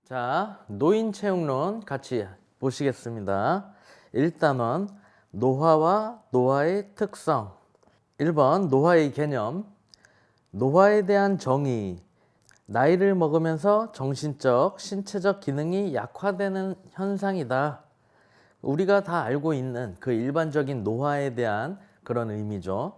자, 노인 채용론 같이 보시겠습니다. 1단원 노화와 노화의 특성. 1번 노화의 개념. 노화에 대한 정의. 나이를 먹으면서 정신적, 신체적 기능이 약화되는 현상이다. 우리가 다 알고 있는 그 일반적인 노화에 대한 그런 의미죠.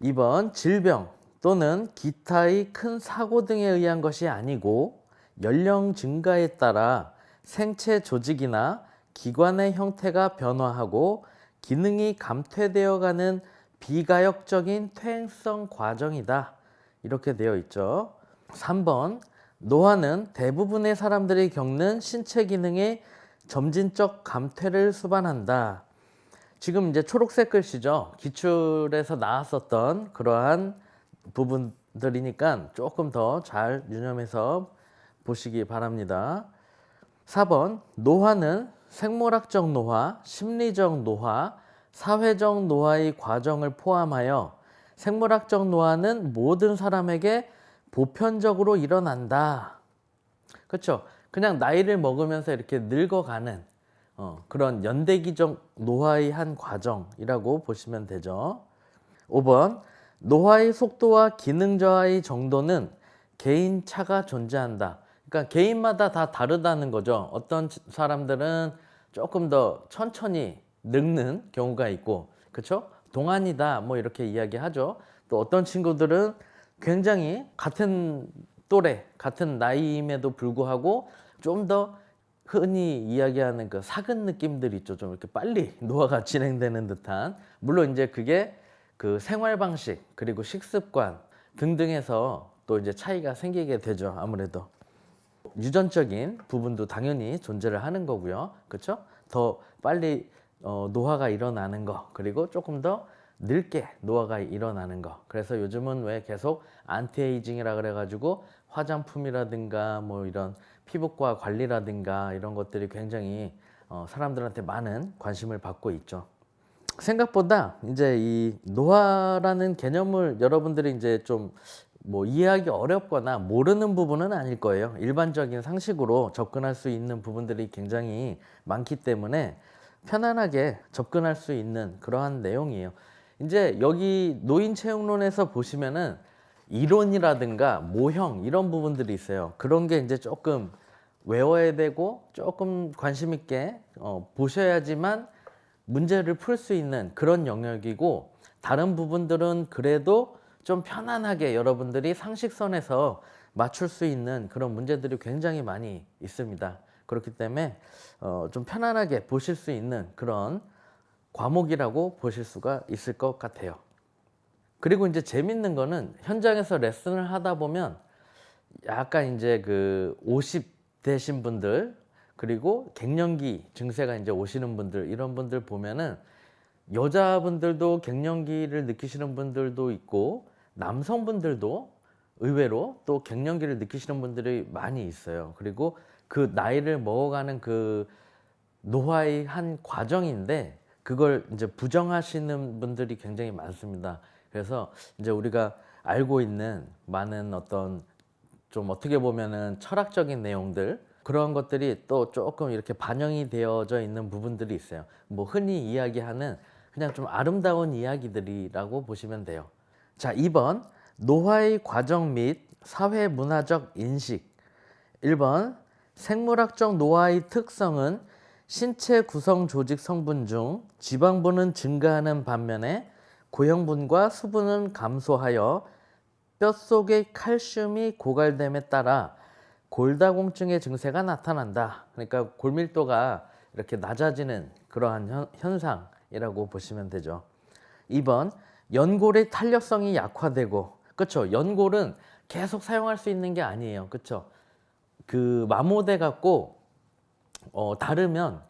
2번 질병 또는 기타의 큰 사고 등에 의한 것이 아니고 연령 증가에 따라 생체 조직이나 기관의 형태가 변화하고 기능이 감퇴되어 가는 비가역적인 퇴행성 과정이다. 이렇게 되어 있죠. 3번 노화는 대부분의 사람들이 겪는 신체 기능의 점진적 감퇴를 수반한다. 지금 이제 초록색 글씨죠. 기출에서 나왔었던 그러한 부분들이니까 조금 더 잘 유념해서 보시기 바랍니다. 4번 노화는 생물학적 노화, 심리적 노화, 사회적 노화의 과정을 포함하여 생물학적 노화는 모든 사람에게 보편적으로 일어난다. 그렇죠? 그냥 나이를 먹으면서 이렇게 늙어가는 그런 연대기적 노화의 한 과정이라고 보시면 되죠. 5번 노화의 속도와 기능 저하의 정도는 개인 차가 존재한다. 그러니까 개인마다 다 다르다는 거죠. 어떤 사람들은 조금 더 천천히 늙는 경우가 있고, 그렇죠? 동안이다 뭐 이렇게 이야기하죠. 또 어떤 친구들은 굉장히 같은 또래, 같은 나이임에도 불구하고 좀 더 흔히 이야기하는 그 사근 느낌들 있죠. 좀 이렇게 빨리 노화가 진행되는 듯한. 물론 이제 그게 그 생활 방식 그리고 식습관 등등에서 또 이제 차이가 생기게 되죠. 아무래도 유전적인 부분도 당연히 존재를 하는 거고요. 그렇죠? 더 빨리 노화가 일어나는 거, 그리고 조금 더 늙게 노화가 일어나는 거. 그래서 요즘은 왜 계속 안티에이징이라 그래가지고 화장품이라든가 뭐 이런 피부과 관리라든가 이런 것들이 굉장히 사람들한테 많은 관심을 받고 있죠. 생각보다 이제 이 노화라는 개념을 여러분들이 이제 좀 뭐 이해하기 어렵거나 모르는 부분은 아닐 거예요. 일반적인 상식으로 접근할 수 있는 부분들이 굉장히 많기 때문에 편안하게 접근할 수 있는 그러한 내용이에요. 이제 여기 노인 채용론에서 보시면은 이론이라든가 모형 이런 부분들이 있어요. 그런 게 이제 조금 외워야 되고 조금 관심 있게 보셔야지만 문제를 풀 수 있는 그런 영역이고, 다른 부분들은 그래도 좀 편안하게 여러분들이 상식선에서 맞출 수 있는 그런 문제들이 굉장히 많이 있습니다. 그렇기 때문에 좀 편안하게 보실 수 있는 그런 과목이라고 보실 수가 있을 것 같아요. 그리고 이제 재밌는 거는 현장에서 레슨을 하다 보면 약간 이제 그 50 되신 분들, 그리고 갱년기 증세가 이제 오시는 분들, 이런 분들 보면은 여자분들도 갱년기를 느끼시는 분들도 있고 남성분들도 의외로 또 갱년기를 느끼시는 분들이 많이 있어요. 그리고 그 나이를 먹어가는 그 노화의 한 과정인데 그걸 이제 부정하시는 분들이 굉장히 많습니다. 그래서 이제 우리가 알고 있는 많은 어떤 좀 어떻게 보면은 철학적인 내용들, 그런 것들이 또 조금 이렇게 반영이 되어져 있는 부분들이 있어요. 뭐 흔히 이야기하는 그냥 좀 아름다운 이야기들이라고 보시면 돼요. 자, 2번 노화의 과정 및 사회 문화적 인식. 1번 생물학적 노화의 특성은 신체 구성 조직 성분 중 지방분은 증가하는 반면에 고형분과 수분은 감소하여 뼛속의 칼슘이 고갈됨에 따라 골다공증의 증세가 나타난다. 그러니까 골밀도가 이렇게 낮아지는 그러한 현상이라고 보시면 되죠. 2번 연골의 탄력성이 약화되고, 그렇죠? 연골은 계속 사용할 수 있는 게 아니에요. 그렇죠? 그 마모돼 갖고 다르면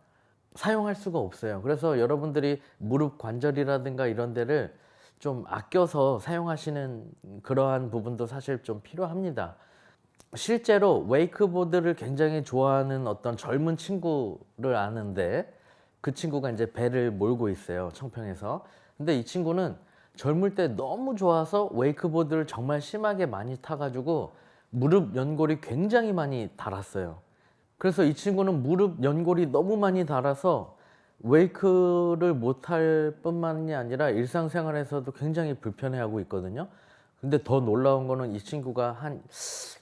사용할 수가 없어요. 그래서 여러분들이 무릎 관절이라든가 이런 데를 좀 아껴서 사용하시는 그러한 부분도 사실 좀 필요합니다. 실제로 웨이크보드를 굉장히 좋아하는 어떤 젊은 친구를 아는데, 그 친구가 이제 배를 몰고 있어요, 청평에서. 근데 이 친구는 젊을 때 너무 좋아서 웨이크보드를 정말 심하게 많이 타가지고 무릎 연골이 굉장히 많이 닳았어요. 그래서 이 친구는 무릎 연골이 너무 많이 닳아서 웨이크를 못할 뿐만이 아니라 일상생활에서도 굉장히 불편해하고 있거든요. 근데 더 놀라운 거는 이 친구가 한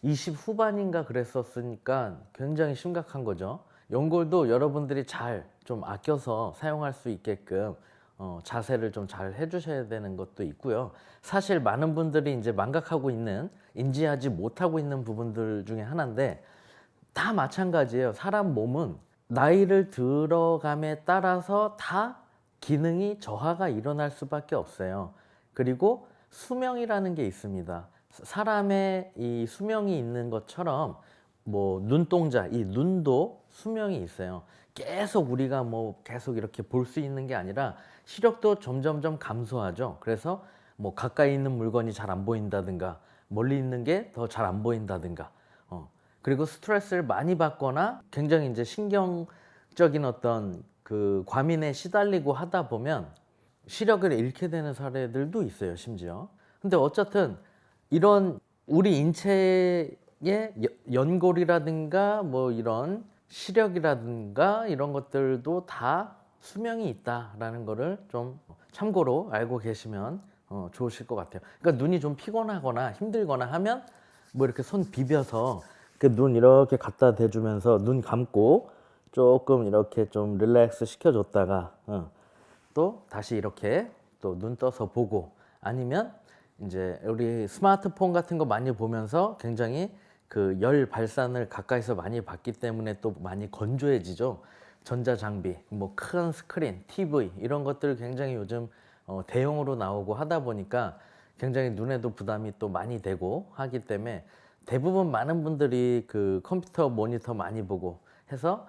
20 후반인가 그랬었으니까 굉장히 심각한 거죠. 연골도 여러분들이 잘 좀 아껴서 사용할 수 있게끔 자세를 좀 잘 해주셔야 되는 것도 있고요. 사실 많은 분들이 이제 망각하고 있는, 인지하지 못하고 있는 부분들 중에 하나인데, 다 마찬가지예요. 사람 몸은 나이를 들어감에 따라서 다 기능이 저하가 일어날 수밖에 없어요. 그리고 수명이라는 게 있습니다. 사람의 이 수명이 있는 것처럼 뭐 눈동자, 이 눈도 수명이 있어요. 계속 우리가 뭐 계속 이렇게 볼 수 있는 게 아니라 시력도 점점점 감소하죠. 그래서 뭐 가까이 있는 물건이 잘 안 보인다든가 멀리 있는 게 더 잘 안 보인다든가 그리고 스트레스를 많이 받거나 굉장히 이제 신경적인 어떤 그 과민에 시달리고 하다 보면 시력을 잃게 되는 사례들도 있어요, 심지어. 근데 어쨌든 이런 우리 인체의 연골이라든가 뭐 이런 시력이라든가 이런 것들도 다 수명이 있다라는 거를 좀 참고로 알고 계시면 좋으실 것 같아요. 그러니까 눈이 좀 피곤하거나 힘들거나 하면 뭐 이렇게 손 비벼서 눈 이렇게 갖다 대주면서 눈 감고 조금 이렇게 좀 릴렉스 시켜줬다가 또 다시 이렇게 또 눈 떠서 보고, 아니면 이제 우리 스마트폰 같은 거 많이 보면서 굉장히 그 열 발산을 가까이서 많이 받기 때문에 또 많이 건조해지죠. 전자장비, 뭐 큰 스크린, TV 이런 것들 굉장히 요즘 대용으로 나오고 하다 보니까 굉장히 눈에도 부담이 또 많이 되고 하기 때문에 대부분 많은 분들이 그 컴퓨터 모니터 많이 보고 해서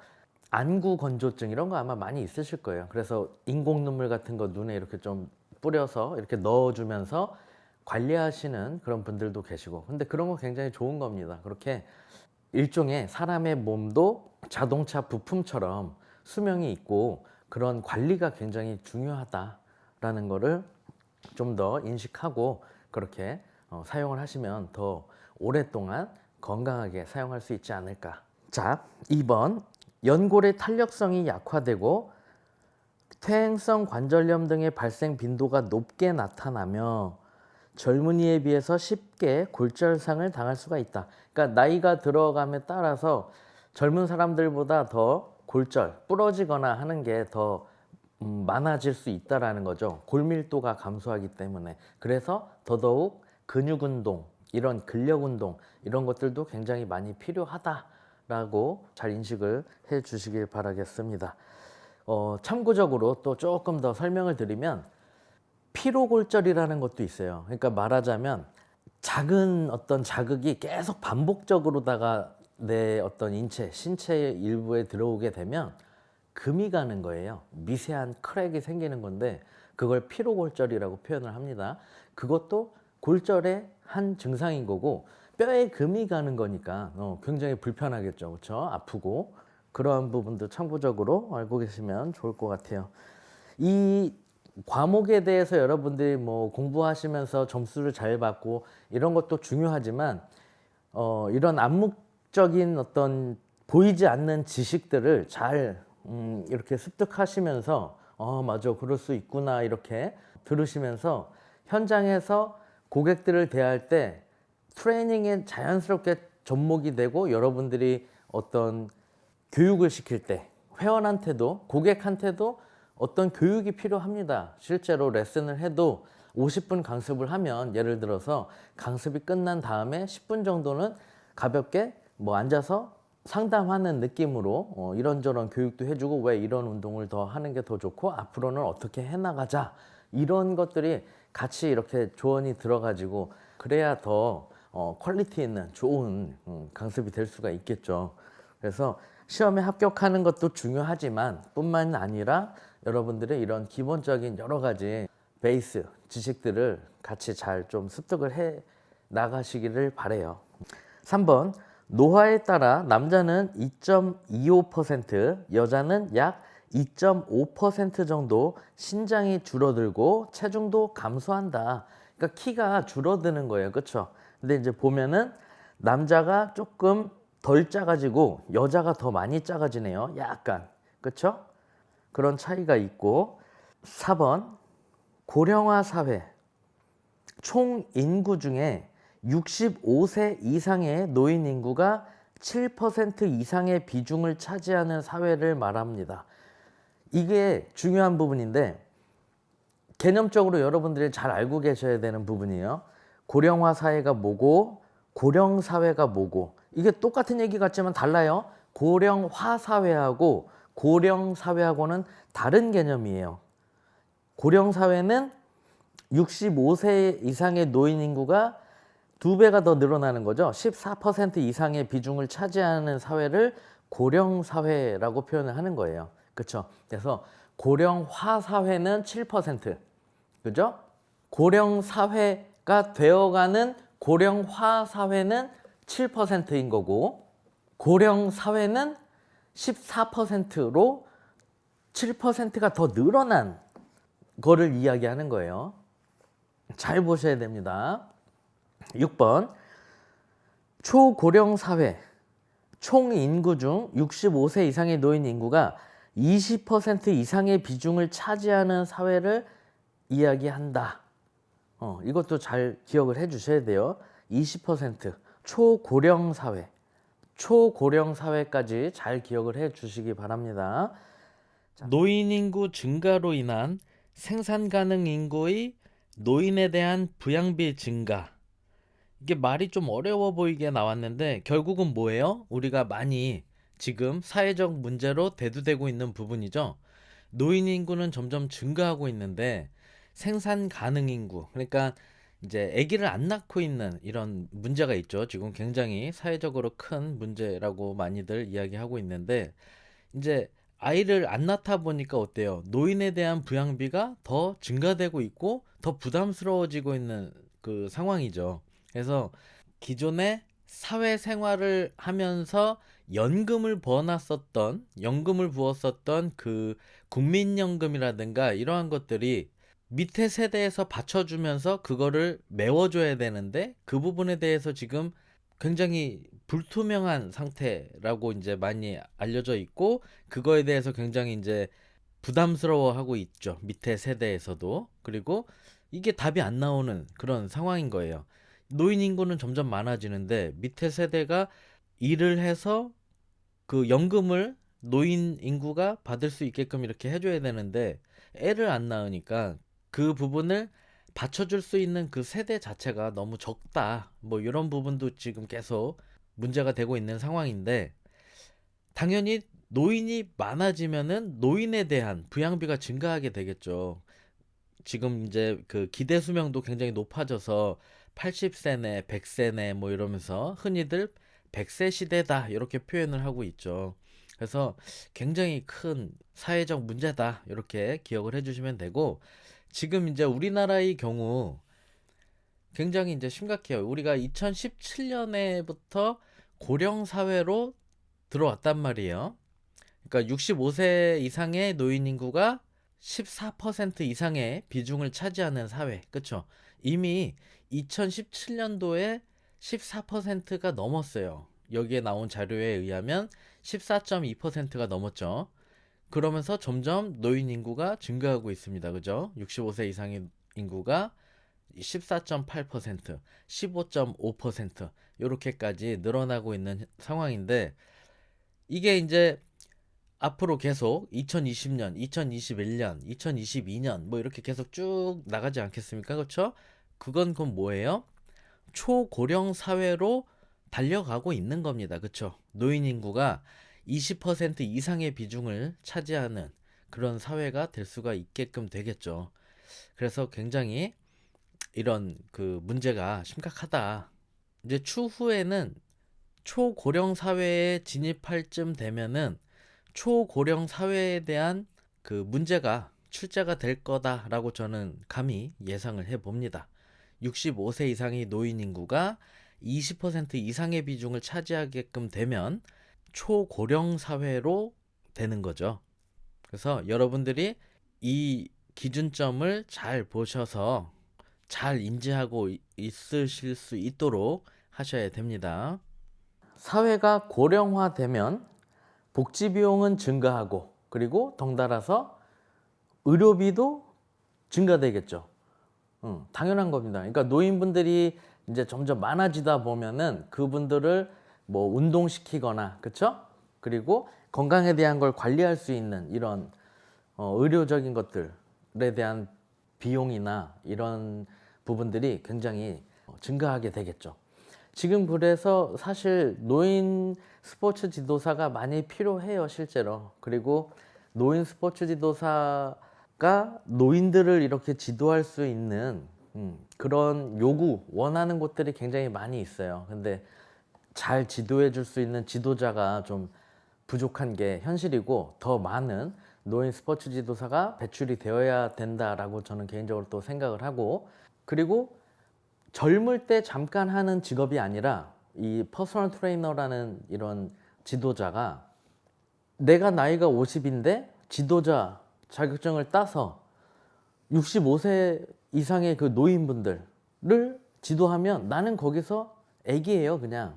안구 건조증 이런 거 아마 많이 있으실 거예요. 그래서 인공 눈물 같은 거 눈에 이렇게 좀 뿌려서 이렇게 넣어주면서 관리하시는 그런 분들도 계시고, 근데 그런 거 굉장히 좋은 겁니다. 그렇게 일종의 사람의 몸도 자동차 부품처럼 수명이 있고 그런 관리가 굉장히 중요하다라는 거를 좀 더 인식하고 그렇게 사용을 하시면 더 오랫동안 건강하게 사용할 수 있지 않을까. 자, 2번. 연골의 탄력성이 약화되고 퇴행성 관절염 등의 발생 빈도가 높게 나타나며 젊은이에 비해서 쉽게 골절상을 당할 수가 있다. 그러니까 나이가 들어감에 따라서 젊은 사람들보다 더 골절, 부러지거나 하는 게 더 많아질 수 있다라는 거죠. 골밀도가 감소하기 때문에. 그래서 더더욱 근육 운동, 이런 근력 운동 이런 것들도 굉장히 많이 필요하다라고 잘 인식을 해 주시길 바라겠습니다. 참고적으로 또 조금 더 설명을 드리면 피로골절이라는 것도 있어요. 그러니까 말하자면 작은 어떤 자극이 계속 반복적으로다가 내 어떤 신체의 일부에 들어오게 되면 금이 가는 거예요. 미세한 크랙이 생기는 건데 그걸 피로골절이라고 표현을 합니다. 그것도 골절의 한 증상인 거고 뼈에 금이 가는 거니까 굉장히 불편하겠죠. 그렇죠? 아프고. 그러한 부분도 참고적으로 알고 계시면 좋을 것 같아요. 이 과목에 대해서 여러분들이 뭐 공부하시면서 점수를 잘 받고 이런 것도 중요하지만 이런 암묵적인 어떤 보이지 않는 지식들을 잘 이렇게 습득하시면서 맞아 그럴 수 있구나 이렇게 들으시면서 현장에서 고객들을 대할 때 트레이닝에 자연스럽게 접목이 되고 여러분들이 어떤 교육을 시킬 때 회원한테도 고객한테도 어떤 교육이 필요합니다. 실제로 레슨을 해도 50분 강습을 하면 예를 들어서 강습이 끝난 다음에 10분 정도는 가볍게 뭐 앉아서 상담하는 느낌으로 이런저런 교육도 해주고 왜 이런 운동을 더 하는 게 더 좋고 앞으로는 어떻게 해나가자 이런 것들이 같이 이렇게 조언이 들어가지고 그래야 더 퀄리티 있는 좋은 강습이 될 수가 있겠죠. 그래서 시험에 합격하는 것도 중요하지만 뿐만 아니라 여러분들의 이런 기본적인 여러 가지 베이스 지식들을 같이 잘 좀 습득을 해 나가시기를 바래요. 3번. 노화에 따라 남자는 2.25%, 여자는 약 2.5% 정도 신장이 줄어들고 체중도 감소한다. 그러니까 키가 줄어드는 거예요. 그렇죠? 근데 이제 보면은 남자가 조금 덜 작아지고 여자가 더 많이 작아지네요. 약간. 그쵸? 그런 차이가 있고 4번 고령화 사회. 총 인구 중에 65세 이상의 노인 인구가 7% 이상의 비중을 차지하는 사회를 말합니다. 이게 중요한 부분인데 개념적으로 여러분들이 잘 알고 계셔야 되는 부분이에요. 고령화 사회가 뭐고 고령 사회가 뭐고 이게 똑같은 얘기 같지만 달라요. 고령화 사회하고 고령 사회하고는 다른 개념이에요. 고령 사회는 65세 이상의 노인 인구가 2배가 더 늘어나는 거죠. 14% 이상의 비중을 차지하는 사회를 고령 사회라고 표현을 하는 거예요. 그렇죠? 그래서 고령화 사회는 7%. 그죠? 고령 사회가 되어가는 고령화 사회는 7%인 거고 고령 사회는 14%로 7%가 더 늘어난 거를 이야기하는 거예요. 잘 보셔야 됩니다. 6번 초고령 사회. 총 인구 중 65세 이상의 노인 인구가 20% 이상의 비중을 차지하는 사회를 이야기한다. 이것도 잘 기억을 해 주셔야 돼요. 20% 초고령 사회. 초고령 사회까지 잘 기억을 해 주시기 바랍니다. 노인 인구 증가로 인한 생산 가능 인구의 노인에 대한 부양비 증가. 이게 말이 좀 어려워 보이게 나왔는데 결국은 뭐예요? 우리가 많이 지금 사회적 문제로 대두되고 있는 부분이죠. 노인 인구는 점점 증가하고 있는데 생산 가능 인구, 그러니까 이제 아기를 안 낳고 있는 이런 문제가 있죠. 지금 굉장히 사회적으로 큰 문제라고 많이들 이야기하고 있는데 이제 아이를 안 낳다 보니까 어때요? 노인에 대한 부양비가 더 증가되고 있고 더 부담스러워지고 있는 그 상황이죠. 그래서 기존에 사회생활을 하면서 연금을 부었었던 그 국민연금이라든가 이러한 것들이 밑에 세대에서 받쳐주면서 그거를 메워줘야 되는데 그 부분에 대해서 지금 굉장히 불투명한 상태라고 이제 많이 알려져 있고 그거에 대해서 굉장히 이제 부담스러워하고 있죠. 밑에 세대에서도. 그리고 이게 답이 안 나오는 그런 상황인 거예요. 노인 인구는 점점 많아지는데 밑에 세대가 일을 해서 그 연금을 노인 인구가 받을 수 있게끔 이렇게 해줘야 되는데 애를 안 낳으니까 그 부분을 받쳐줄 수 있는 그 세대 자체가 너무 적다. 뭐 이런 부분도 지금 계속 문제가 되고 있는 상황인데 당연히 노인이 많아지면은 노인에 대한 부양비가 증가하게 되겠죠. 지금 이제 그 기대 수명도 굉장히 높아져서 80세네, 100세네 뭐 이러면서 흔히들 100세 시대다 이렇게 표현을 하고 있죠. 그래서 굉장히 큰 사회적 문제다 이렇게 기억을 해주시면 되고 지금 이제 우리나라의 경우 굉장히 이제 심각해요. 우리가 2017년에부터 고령 사회로 들어왔단 말이에요. 그러니까 65세 이상의 노인 인구가 14% 이상의 비중을 차지하는 사회. 그쵸? 이미 2017년도에 14%가 넘었어요. 여기에 나온 자료에 의하면 14.2%가 넘었죠. 그러면서 점점 노인 인구가 증가하고 있습니다. 그죠? 65세 이상의 인구가 14.8%, 15.5% 이렇게까지 늘어나고 있는 상황인데 이게 이제 앞으로 계속 2020년, 2021년, 2022년 뭐 이렇게 계속 쭉 나가지 않겠습니까? 그렇죠? 그건 뭐예요? 초고령 사회로 달려가고 있는 겁니다. 그렇죠? 노인 인구가 20% 이상의 비중을 차지하는 그런 사회가 될 수가 있게끔 되겠죠. 그래서 굉장히 이런 그 문제가 심각하다. 이제 추후에는 초고령 사회에 진입할 쯤 되면은 초고령 사회에 대한 그 문제가 출제가 될 거다라고 저는 감히 예상을 해봅니다. 65세 이상의 노인 인구가 20% 이상의 비중을 차지하게끔 되면 초고령 사회로 되는 거죠. 그래서 여러분들이 이 기준점을 잘 보셔서 잘 인지하고 있으실 수 있도록 하셔야 됩니다. 사회가 고령화되면 복지 비용은 증가하고 그리고 덩달아서 의료비도 증가되겠죠. 당연한 겁니다. 그러니까 노인분들이 이제 점점 많아지다 보면은 그분들을 뭐 운동시키거나, 그쵸? 그리고 건강에 대한 걸 관리할 수 있는 이런 의료적인 것들에 대한 비용이나 이런 부분들이 굉장히 증가하게 되겠죠. 지금 그래서 사실 노인 스포츠 지도사가 많이 필요해요, 실제로. 그리고 노인 스포츠 지도사가 노인들을 이렇게 지도할 수 있는 그런 요구, 원하는 곳들이 굉장히 많이 있어요. 근데 잘 지도해 줄 수 있는 지도자가 좀 부족한 게 현실이고, 더 많은 노인 스포츠 지도사가 배출이 되어야 된다라고 저는 개인적으로 또 생각을 하고, 그리고 젊을 때 잠깐 하는 직업이 아니라 이 퍼스널 트레이너라는 이런 지도자가 내가 나이가 50인데 지도자 자격증을 따서 65세 이상의 그 노인분들을 지도하면 나는 거기서 애기예요, 그냥.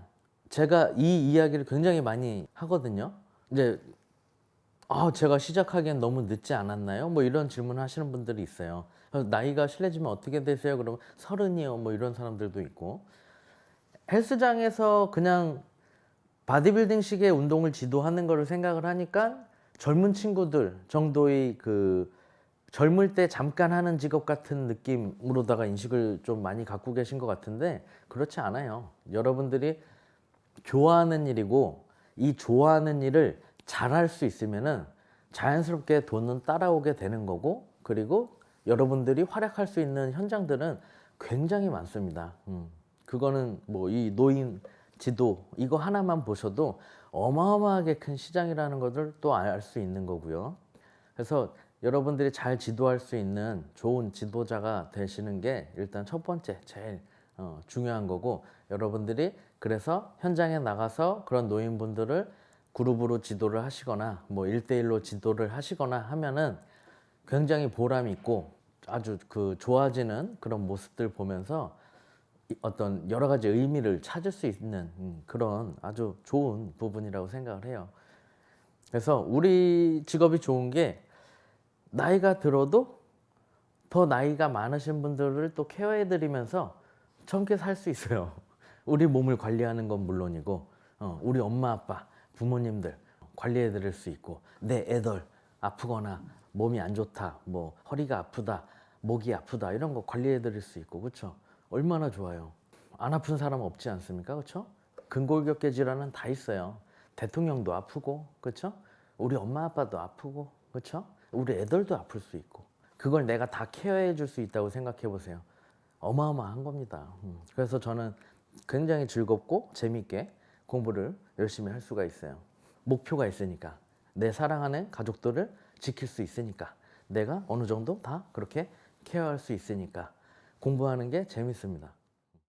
제가 이 이야기를 굉장히 많이 하거든요. 이제 제가 시작하기엔 너무 늦지 않았나요? 뭐 이런 질문 하시는 분들이 있어요. 나이가 실례지만 어떻게 되세요? 그러면 30이요. 뭐 이런 사람들도 있고. 헬스장에서 그냥 바디빌딩식의 운동을 지도하는 거를 생각을 하니까 젊은 친구들 정도의 그 젊을 때 잠깐 하는 직업 같은 느낌으로다가 인식을 좀 많이 갖고 계신 것 같은데, 그렇지 않아요. 여러분들이 좋아하는 일이고, 이 좋아하는 일을 잘할 수 있으면은 자연스럽게 돈은 따라오게 되는 거고, 그리고 여러분들이 활약할 수 있는 현장들은 굉장히 많습니다. 그거는 뭐 이 노인 지도 이거 하나만 보셔도 어마어마하게 큰 시장이라는 것을 또 알 수 있는 거고요. 그래서 여러분들이 잘 지도할 수 있는 좋은 지도자가 되시는 게 일단 첫 번째 제일 중요한 거고, 여러분들이 그래서 현장에 나가서 그런 노인분들을 그룹으로 지도를 하시거나 뭐 1대1로 지도를 하시거나 하면은 굉장히 보람 있고 아주 그 좋아지는 그런 모습들 보면서 어떤 여러 가지 의미를 찾을 수 있는 그런 아주 좋은 부분이라고 생각을 해요. 그래서 우리 직업이 좋은 게 나이가 들어도 더 나이가 많으신 분들을 또 케어해드리면서 젊게 살 수 있어요. 우리 몸을 관리하는 건 물론이고, 우리 엄마, 아빠, 부모님들 관리해드릴 수 있고, 내 애들 아프거나 몸이 안 좋다, 뭐 허리가 아프다, 목이 아프다 이런 거 관리해드릴 수 있고, 그렇죠? 얼마나 좋아요. 안 아픈 사람 없지 않습니까, 그렇죠? 근골격계 질환은 다 있어요. 대통령도 아프고, 그렇죠? 우리 엄마 아빠도 아프고, 그렇죠? 우리 애들도 아플 수 있고, 그걸 내가 다 케어해 줄 수 있다고 생각해 보세요. 어마어마한 겁니다. 그래서 저는 굉장히 즐겁고 재밌게 공부를 열심히 할 수가 있어요. 목표가 있으니까, 내 사랑하는 가족들을 지킬 수 있으니까, 내가 어느 정도 다 그렇게 케어할 수 있으니까 공부하는 게 재밌습니다.